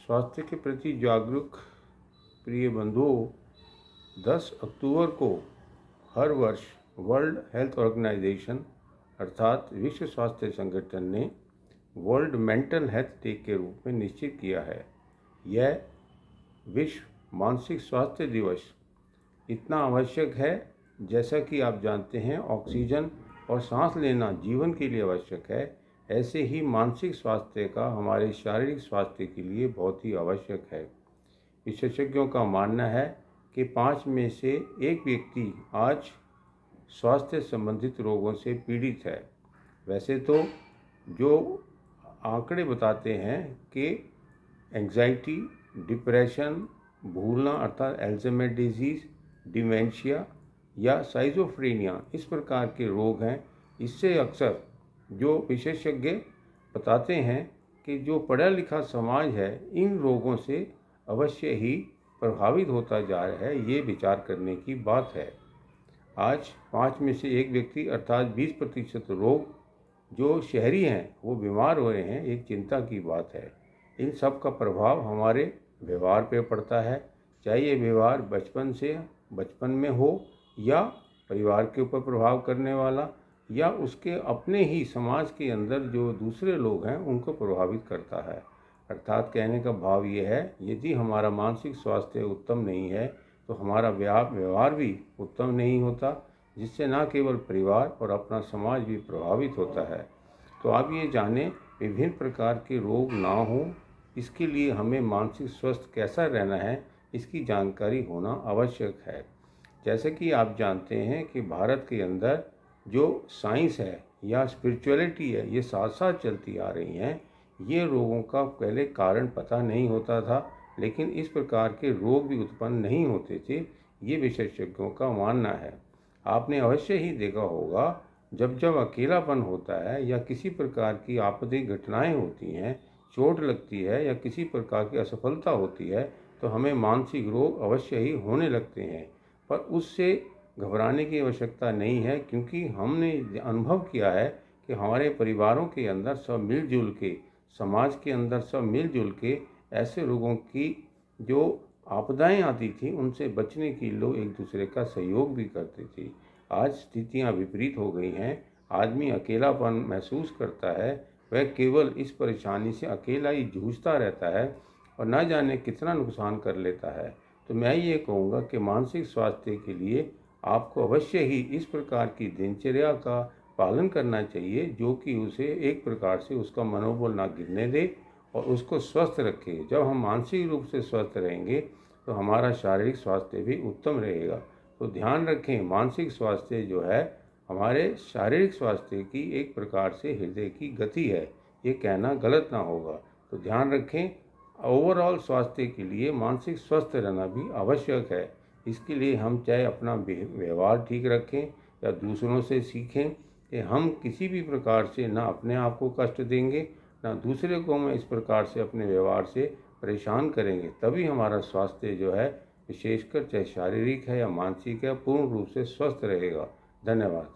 स्वास्थ्य के प्रति जागरूक प्रिय बंधुओं, 10 अक्टूबर को हर वर्ष वर्ल्ड हेल्थ ऑर्गेनाइजेशन अर्थात विश्व स्वास्थ्य संगठन ने वर्ल्ड मेंटल हेल्थ डे के रूप में निश्चित किया है। यह विश्व मानसिक स्वास्थ्य दिवस इतना आवश्यक है, जैसा कि आप जानते हैं ऑक्सीजन और सांस लेना जीवन के लिए आवश्यक है, ऐसे ही मानसिक स्वास्थ्य का हमारे शारीरिक स्वास्थ्य के लिए बहुत ही आवश्यक है। विशेषज्ञों का मानना है कि 5 में से 1 व्यक्ति आज स्वास्थ्य संबंधित रोगों से पीड़ित है। वैसे तो जो आंकड़े बताते हैं कि एंग्जाइटी, डिप्रेशन, भूलना अर्थात अल्जाइमर डिजीज़, डिमेंशिया या साइज़ोफ्रेनिया इस प्रकार के रोग हैं। इससे अक्सर जो विशेषज्ञ बताते हैं कि जो पढ़ा लिखा समाज है इन रोगों से अवश्य ही प्रभावित होता जा रहा है, ये विचार करने की बात है। आज 5 में से 1 व्यक्ति अर्थात 20% लोग जो शहरी हैं वो बीमार हो रहे हैं, एक चिंता की बात है। इन सब का प्रभाव हमारे व्यवहार पे पड़ता है, चाहे ये व्यवहार बचपन में हो या परिवार के ऊपर प्रभाव करने वाला या उसके अपने ही समाज के अंदर जो दूसरे लोग हैं उनको प्रभावित करता है। अर्थात कहने का भाव ये है, यदि हमारा मानसिक स्वास्थ्य उत्तम नहीं है तो हमारा व्यवहार भी उत्तम नहीं होता, जिससे न केवल परिवार और अपना समाज भी प्रभावित होता है। तो आप ये जानें, विभिन्न प्रकार के रोग ना हों, इसके लिए हमें मानसिक स्वस्थ कैसा रहना है इसकी जानकारी होना आवश्यक है। जैसे कि आप जानते हैं कि भारत के अंदर जो साइंस है या स्पिरिचुअलिटी है ये साथ साथ चलती आ रही हैं। ये रोगों का पहले कारण पता नहीं होता था, लेकिन इस प्रकार के रोग भी उत्पन्न नहीं होते थे, ये विशेषज्ञों का मानना है। आपने अवश्य ही देखा होगा, जब अकेलापन होता है या किसी प्रकार की आपत्तिक घटनाएं होती हैं, चोट लगती है या किसी प्रकार की असफलता होती है, तो हमें मानसिक रोग अवश्य ही होने लगते हैं। पर उससे घबराने की आवश्यकता नहीं है, क्योंकि हमने अनुभव किया है कि हमारे परिवारों के अंदर सब मिलजुल के, समाज के अंदर सब मिलजुल के ऐसे रोगों की जो आपदाएं आती थी उनसे बचने के लोग एक दूसरे का सहयोग भी करते थे। आज स्थितियां विपरीत हो गई हैं। आदमी अकेलापन महसूस करता है, वह केवल इस परेशानी से अकेला ही जूझता रहता है और न जाने कितना नुकसान कर लेता है। तो मैं ये कहूँगा कि मानसिक स्वास्थ्य के लिए आपको अवश्य ही इस प्रकार की दिनचर्या का पालन करना चाहिए, जो कि उसे एक प्रकार से उसका मनोबल ना गिरने दे और उसको स्वस्थ रखे। जब हम मानसिक रूप से स्वस्थ रहेंगे तो हमारा शारीरिक स्वास्थ्य भी उत्तम रहेगा। तो ध्यान रखें, मानसिक स्वास्थ्य जो है हमारे शारीरिक स्वास्थ्य की एक प्रकार से हृदय की गति है, ये कहना गलत ना होगा। तो ध्यान रखें, ओवरऑल स्वास्थ्य के लिए मानसिक स्वस्थ रहना भी आवश्यक है। इसके लिए हम चाहे अपना व्यवहार ठीक रखें या दूसरों से सीखें कि हम किसी भी प्रकार से ना अपने आप को कष्ट देंगे, ना दूसरे को हम इस प्रकार से अपने व्यवहार से परेशान करेंगे। तभी हमारा स्वास्थ्य जो है, विशेषकर चाहे शारीरिक है या मानसिक है, पूर्ण रूप से स्वस्थ रहेगा। धन्यवाद।